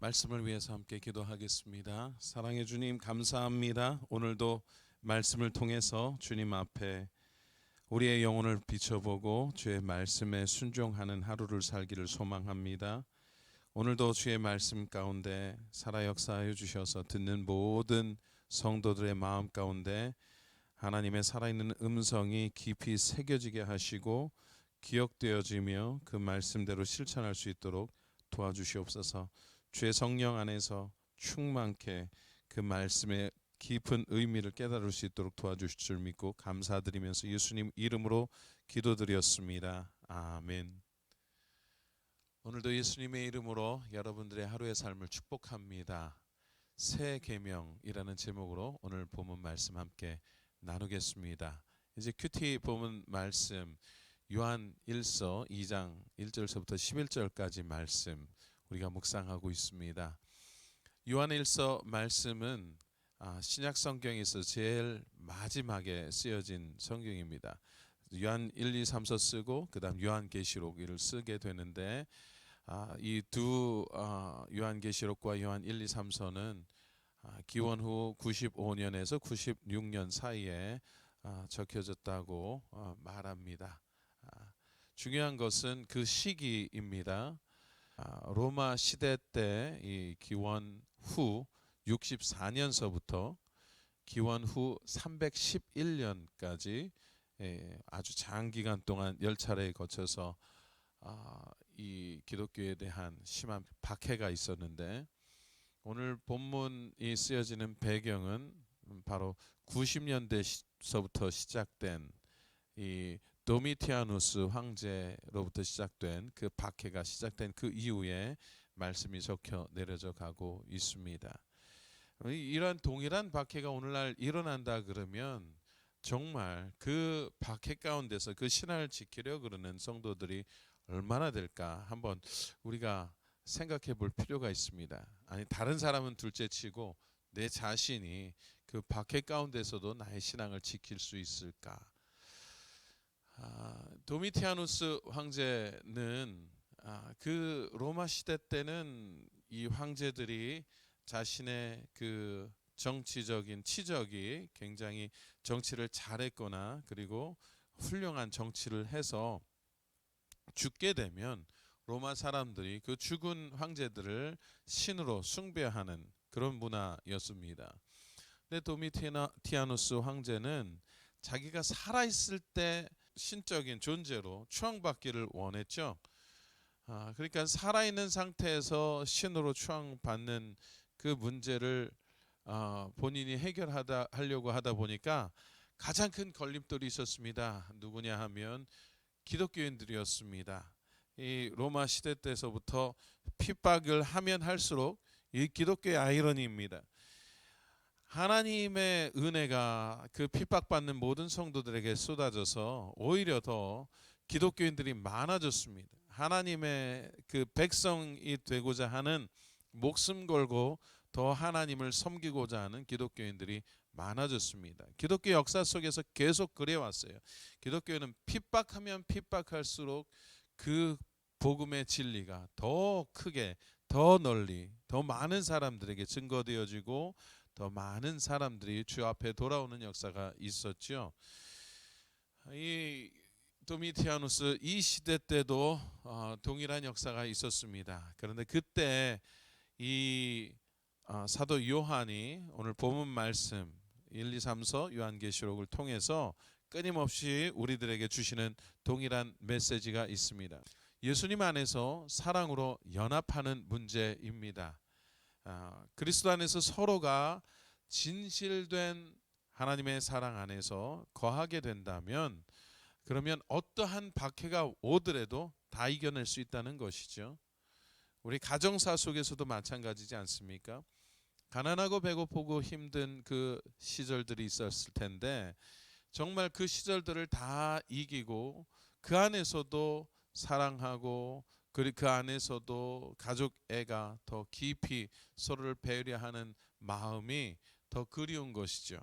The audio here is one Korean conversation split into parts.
말씀을 위해서 함께 기도하겠습니다. 사랑의 주님 감사합니다. 오늘도 말씀을 통해서 주님 앞에 우리의 영혼을 비춰보고 주의 말씀에 순종하는 하루를 살기를 소망합니다. 오늘도 주의 말씀 가운데 살아 역사하여 주셔서 듣는 모든 성도들의 마음 가운데 하나님의 살아있는 음성이 깊이 새겨지게 하시고 기억되어지며 그 말씀대로 실천할 수 있도록 도와주시옵소서. 주의 성령 안에서 충만케 그 말씀의 깊은 의미를 깨달을 수 있도록 도와주실 줄 믿고 감사드리면서 예수님 이름으로 기도드렸습니다. 아멘. 오늘도 예수님의 이름으로 여러분들의 하루의 삶을 축복합니다. 새 계명이라는 제목으로 오늘 본문 말씀 함께 나누겠습니다. 이제 큐티 본문 말씀 요한 1서 2장 1절서부터 11절까지 말씀 우리가 묵상하고 있습니다. 요한 1서 말씀은 신약 성경에서 제일 마지막에 쓰여진 성경입니다. 요한 1, 2, 3서 쓰고 그다음 요한계시록을 쓰게 되는데 이 두 요한계시록과 요한 1, 2, 3서는 기원 후 95년에서 96년 사이에 적혀졌다고 말합니다. 중요한 것은 그 시기입니다. 로마 시대 때 이 기원 후 64년서부터 기원 후 311년까지 아주 장기간 동안 열차례에 거쳐서 이 기독교에 대한 심한 박해가 있었는데 오늘 본문이 쓰여지는 배경은 바로 90년대서부터 시작된 이 도미티아누스 황제로부터 시작된 그 박해가 시작된 그 이후에 말씀이 적혀 내려져 가고 있습니다. 이러한 동일한 박해가 오늘날 일어난다 그러면 정말 그 박해 가운데서 그 신앙을 지키려 그러는 성도들이 얼마나 될까 한번 우리가 생각해 볼 필요가 있습니다. 아니 다른 사람은 둘째치고 내 자신이 그 박해 가운데서도 나의 신앙을 지킬 수 있을까? 도미티아누스 황제는 그 로마 시대 때는 이 황제들이 자신의 그 정치적인 치적이 굉장히 정치를 잘했거나 그리고 훌륭한 정치를 해서 죽게 되면 로마 사람들이 그 죽은 황제들을 신으로 숭배하는 그런 문화였습니다. 근데 도미티아누스 황제는 자기가 살아있을 때 신적인 존재로 추앙받기를 원했죠. 그러니까 살아있는 상태에서 신으로 추앙받는 그 문제를 본인이 하려고 하다 보니까 가장 큰 걸림돌이 있었습니다. 누구냐 하면 기독교인들이었습니다. 이 로마 시대 때서부터 핍박을 하면 할수록 이 기독교의 아이러니입니다. 하나님의 은혜가 그 핍박받는 모든 성도들에게 쏟아져서 오히려 더 기독교인들이 많아졌습니다. 하나님의 그 백성이 되고자 하는 목숨 걸고 더 하나님을 섬기고자 하는 기독교인들이 많아졌습니다. 기독교 역사 속에서 계속 그래왔어요. 기독교는 핍박하면 핍박할수록 그 복음의 진리가 더 크게 더 널리 더 많은 사람들에게 증거되어지고 더 많은 사람들이 주 앞에 돌아오는 역사가 있었죠. 이 도미티아누스 이 시대 때도 동일한 역사가 있었습니다. 그런데 그때 이 사도 요한이 오늘 본문 말씀 1, 2, 3서 요한계시록을 통해서 끊임없이 우리들에게 주시는 동일한 메시지가 있습니다. 예수님 안에서 사랑으로 연합하는 문제입니다. 그리스도 안에서 서로가 진실된 하나님의 사랑 안에서 거하게 된다면 그러면 어떠한 박해가 오더라도 다 이겨낼 수 있다는 것이죠. 우리 가정사 속에서도 마찬가지지 않습니까? 가난하고 배고프고 힘든 그 시절들이 있었을 텐데 정말 그 시절들을 다 이기고 그 안에서도 사랑하고 그리고 그 안에서도 가족 애가 더 깊이 서로를 배려하는 마음이 더 그리운 것이죠.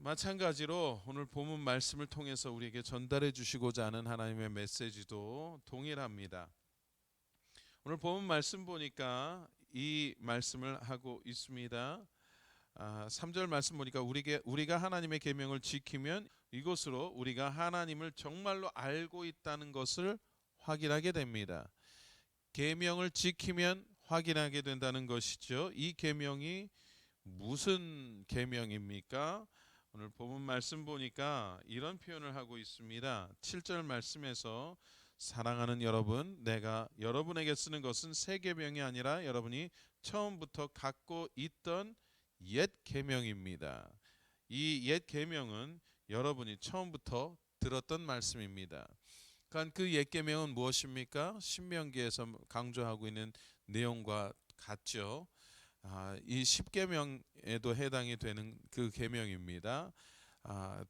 마찬가지로 오늘 본문 말씀을 통해서 우리에게 전달해 주시고자 하는 하나님의 메시지도 동일합니다. 오늘 본문 말씀 보니까 이 말씀을 하고 있습니다. 3절 말씀 보니까 우리가 하나님의 계명을 지키면 이것으로 우리가 하나님을 정말로 알고 있다는 것을 확인하게 됩니다. 계명을 지키면 확인하게 된다는 것이죠. 이 계명이 무슨 계명입니까? 오늘 본문 말씀 보니까 이런 표현을 하고 있습니다. 7절 말씀에서 사랑하는 여러분, 내가 여러분에게 쓰는 것은 새 계명이 아니라 여러분이 처음부터 갖고 있던 옛 계명입니다. 이 옛 계명은 여러분이 처음부터 들었던 말씀입니다. 그러니까 그 옛 계명은 무엇입니까? 신명기에서 강조하고 있는 내용과 같죠. 이 10계명에도 해당이 되는 그 계명입니다.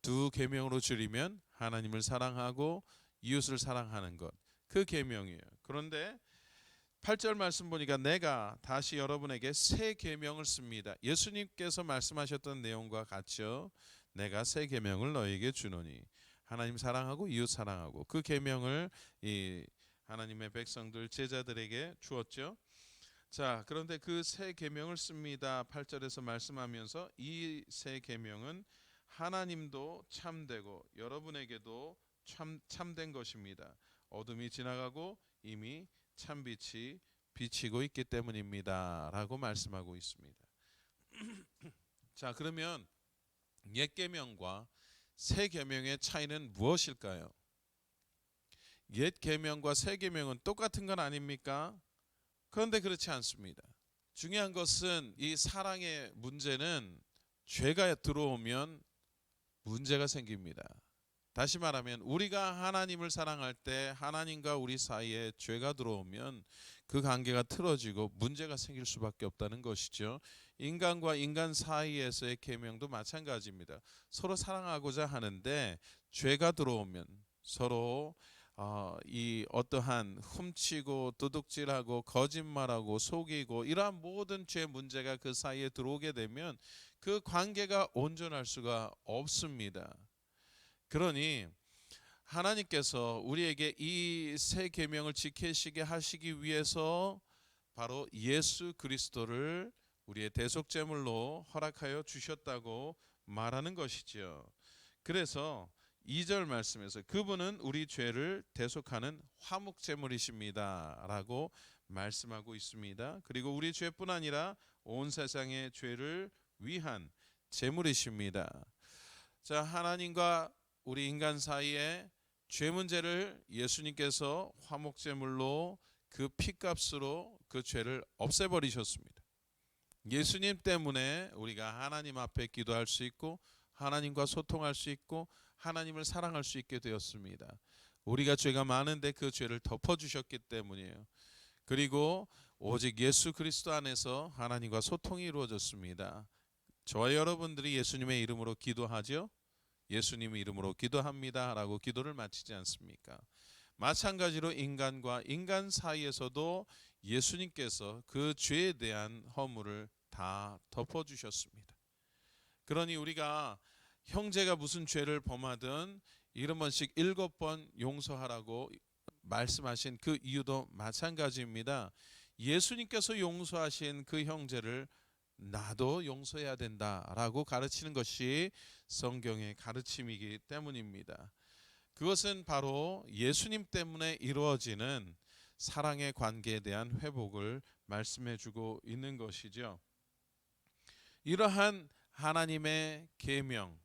두 계명으로 줄이면 하나님을 사랑하고 이웃을 사랑하는 것, 그 계명이에요. 그런데 8절 말씀 보니까 내가 다시 여러분에게 새 계명을 씁니다. 예수님께서 말씀하셨던 내용과 같죠. 내가 새 계명을 너에게 주노니, 하나님 사랑하고 이웃 사랑하고, 그 계명을 이 하나님의 백성들 제자들에게 주었죠. 자, 그런데 그 새 계명을 씁니다. 8절에서 말씀하면서 이 새 계명은 하나님도 참되고 여러분에게도 참된 것입니다. 어둠이 지나가고 이미 참빛이 비치고 있기 때문입니다. 라고 말씀하고 있습니다. 자, 그러면 옛 계명과 새 계명의 차이는 무엇일까요? 옛 계명과 새 계명은 똑같은 건 아닙니까? 그런데 그렇지 않습니다. 중요한 것은 이 사랑의 문제는 죄가 들어오면 문제가 생깁니다. 다시 말하면 우리가 하나님을 사랑할 때 하나님과 우리 사이에 죄가 들어오면 그 관계가 틀어지고 문제가 생길 수밖에 없다는 것이죠. 인간과 인간 사이에서의 계명도 마찬가지입니다. 서로 사랑하고자 하는데 죄가 들어오면 서로 이 어떠한 훔치고 도둑질하고 거짓말하고 속이고 이러한 모든 죄 문제가 그 사이에 들어오게 되면 그 관계가 온전할 수가 없습니다. 그러니 하나님께서 우리에게 이 새 계명을 지키시게 하시기 위해서 바로 예수 그리스도를 우리의 대속제물로 허락하여 주셨다고 말하는 것이죠. 그래서 2절 말씀에서 그분은 우리 죄를 대속하는 화목제물이십니다 라고 말씀하고 있습니다. 그리고 우리 죄뿐 아니라 온 세상의 죄를 위한 제물이십니다. 자, 하나님과 우리 인간 사이에 죄 문제를 예수님께서 화목제물로 그 피값으로 그 죄를 없애버리셨습니다. 예수님 때문에 우리가 하나님 앞에 기도할 수 있고 하나님과 소통할 수 있고 하나님을 사랑할 수 있게 되었습니다. 우리가 죄가 많은데 그 죄를 덮어주셨기 때문이에요. 그리고 오직 예수 그리스도 안에서 하나님과 소통이 이루어졌습니다. 저와 여러분들이 예수님의 이름으로 기도하죠. 예수님의 이름으로 기도합니다 라고 기도를 마치지 않습니까? 마찬가지로 인간과 인간 사이에서도 예수님께서 그 죄에 대한 허물을 다 덮어주셨습니다. 그러니 우리가 형제가 무슨 죄를 범하든 7번씩 7번 용서하라고 말씀하신 그 이유도 마찬가지입니다. 예수님께서 용서하신 그 형제를 나도 용서해야 된다라고 가르치는 것이 성경의 가르침이기 때문입니다. 그것은 바로 예수님 때문에 이루어지는 사랑의 관계에 대한 회복을 말씀해주고 있는 것이죠. 이러한 하나님의 계명,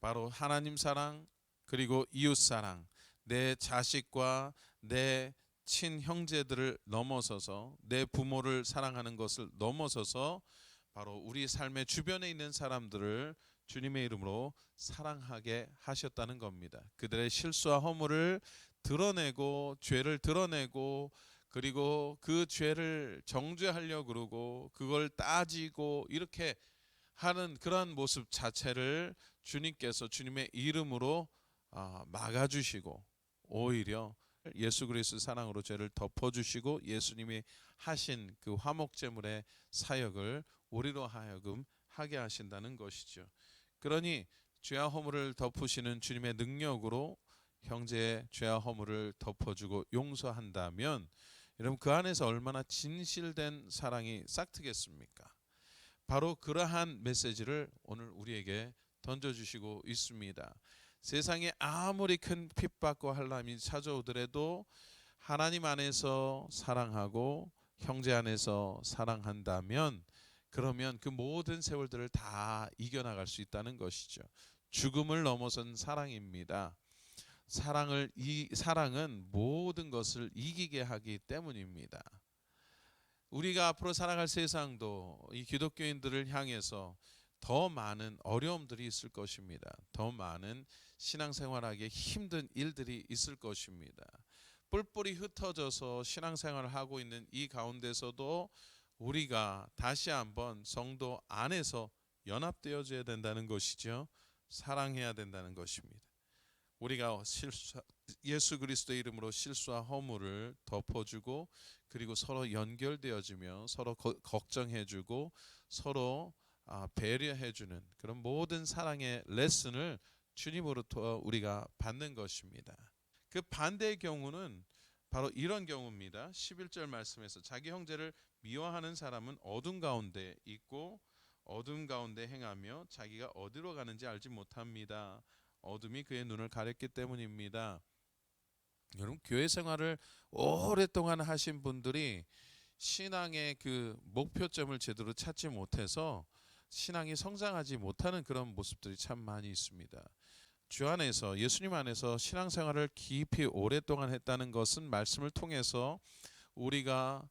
바로 하나님 사랑 그리고 이웃 사랑, 내 자식과 내 친형제들을 넘어서서 내 부모를 사랑하는 것을 넘어서서 바로 우리 삶의 주변에 있는 사람들을 주님의 이름으로 사랑하게 하셨다는 겁니다. 그들의 실수와 허물을 드러내고 죄를 드러내고 그리고 그 죄를 정죄하려고 그러고 그걸 따지고 이렇게 하는 그런 모습 자체를 주님께서 주님의 이름으로 막아주시고 오히려 예수 그리스도 사랑으로 죄를 덮어주시고 예수님이 하신 그 화목제물의 사역을 우리로 하여금 하게 하신다는 것이죠. 그러니 죄와 허물을 덮으시는 주님의 능력으로 형제의 죄와 허물을 덮어주고 용서한다면 여러분 그 안에서 얼마나 진실된 사랑이 싹트겠습니까? 바로 그러한 메시지를 오늘 우리에게 던져주시고 있습니다. 세상에 아무리 큰 핍박과 환난이 찾아오더라도 하나님 안에서 사랑하고 형제 안에서 사랑한다면 그러면 그 모든 세월들을 다 이겨나갈 수 있다는 것이죠. 죽음을 넘어선 사랑입니다. 이 사랑은 모든 것을 이기게 하기 때문입니다. 우리가 앞으로 살아갈 세상도 이 기독교인들을 향해서 더 많은 어려움들이 있을 것입니다. 더 많은 신앙생활하기 힘든 일들이 있을 것입니다. 뿔뿔이 흩어져서 신앙생활을 하고 있는 이 가운데서도 우리가 다시 한번 성도 안에서 연합되어져야 된다는 것이죠. 사랑해야 된다는 것입니다. 우리가 예수 그리스도의 이름으로 실수와 허물을 덮어주고 그리고 서로 연결되어지며 서로 걱정해주고 서로 배려해주는 그런 모든 사랑의 레슨을 주님으로부터 우리가 받는 것입니다. 그 반대의 경우는 바로 이런 경우입니다. 11절 말씀에서 자기 형제를 미워하는 사람은 어둠 가운데 있고 어둠 가운데 행하며 자기가 어디로 가는지 알지 못합니다. 어둠이 그의 눈을 가렸기 때문입니다. 여러분 교회 생활을 오랫동안 하신 분들이 신앙의 그 목표점을 제대로 찾지 못해서 신앙이 성장하지 못하는 그런 모습들이 참 많이 있습니다. 주 안에서 예수님 안에서 신앙생활을 깊이 오랫동안 했다는 것은 말씀을 통해서 우리가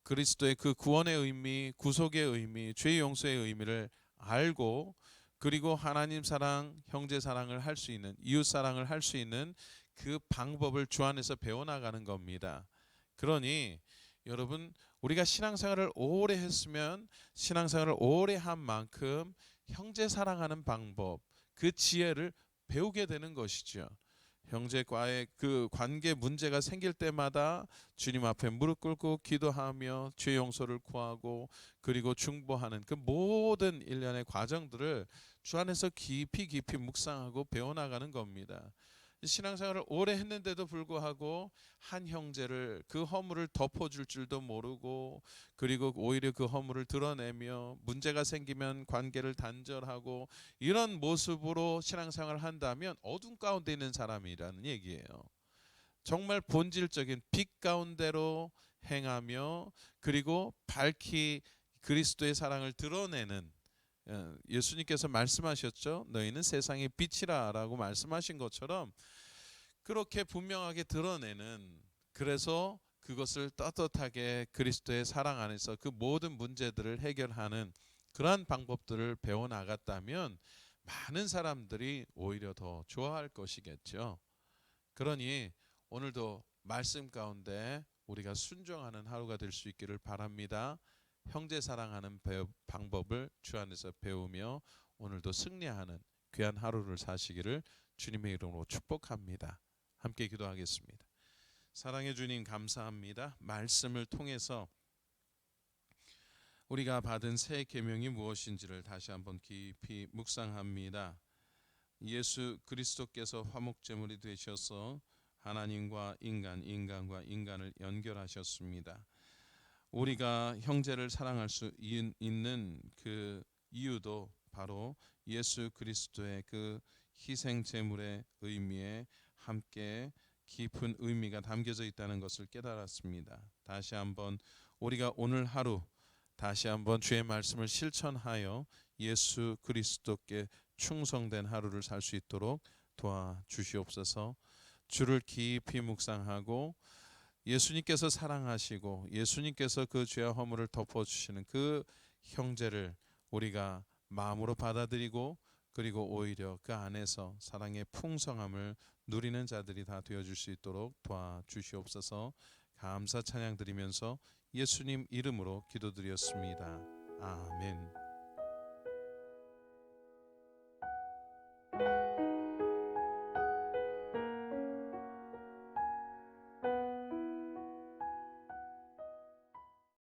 그리스도의 그 구원의 의미, 구속의 의미, 죄 용서의 의미를 알고 그리고 하나님 사랑, 형제 사랑을 할 수 있는, 이웃 사랑을 할 수 있는 그 방법을 주 안에서 배워나가는 겁니다. 그러니 여러분 우리가 신앙생활을 오래 했으면 신앙생활을 오래 한 만큼 형제 사랑하는 방법, 그 지혜를 배우게 되는 것이죠. 형제과의 그 관계 문제가 생길 때마다 주님 앞에 무릎 꿇고 기도하며 죄 용서를 구하고 그리고 중보하는 그 모든 일련의 과정들을 주 안에서 깊이 묵상하고 배워나가는 겁니다. 신앙생활을 오래 했는데도 불구하고 한 형제를 그 허물을 덮어줄 줄도 모르고 그리고 오히려 그 허물을 드러내며 문제가 생기면 관계를 단절하고 이런 모습으로 신앙생활을 한다면 어둠 가운데 있는 사람이라는 얘기예요. 정말 본질적인 빛 가운데로 행하며 그리고 밝히 그리스도의 사랑을 드러내는 예수님께서 말씀하셨죠. 너희는 세상의 빛이라 라고 말씀하신 것처럼 그렇게 분명하게 드러내는 그래서 그것을 떳떳하게 그리스도의 사랑 안에서 그 모든 문제들을 해결하는 그러한 방법들을 배워나갔다면 많은 사람들이 오히려 더 좋아할 것이겠죠. 그러니 오늘도 말씀 가운데 우리가 순종하는 하루가 될 수 있기를 바랍니다. 형제 사랑하는 방법을 주 안에서 배우며 오늘도 승리하는 귀한 하루를 사시기를 주님의 이름으로 축복합니다. 함께 기도하겠습니다. 사랑의 주님 감사합니다. 말씀을 통해서 우리가 받은 새 계명이 무엇인지를 다시 한번 깊이 묵상합니다. 예수 그리스도께서 화목제물이 되셔서 하나님과 인간과 인간을 연결하셨습니다. 우리가 형제를 사랑할 수 있는 그 이유도 바로 예수 그리스도의 그 희생 제물의 의미에 함께 깊은 의미가 담겨져 있다는 것을 깨달았습니다. 다시 한번 우리가 오늘 하루 다시 한번 주의 말씀을 실천하여 예수 그리스도께 충성된 하루를 살 수 있도록 도와주시옵소서. 주를 깊이 묵상하고 예수님께서 사랑하시고 예수님께서 그 죄와 허물을 덮어주시는 그 형제를 우리가 마음으로 받아들이고 그리고 오히려 그 안에서 사랑의 풍성함을 누리는 자들이 다 되어줄 수 있도록 도와주시옵소서. 감사 찬양 드리면서 예수님 이름으로 기도드렸습니다. 아멘.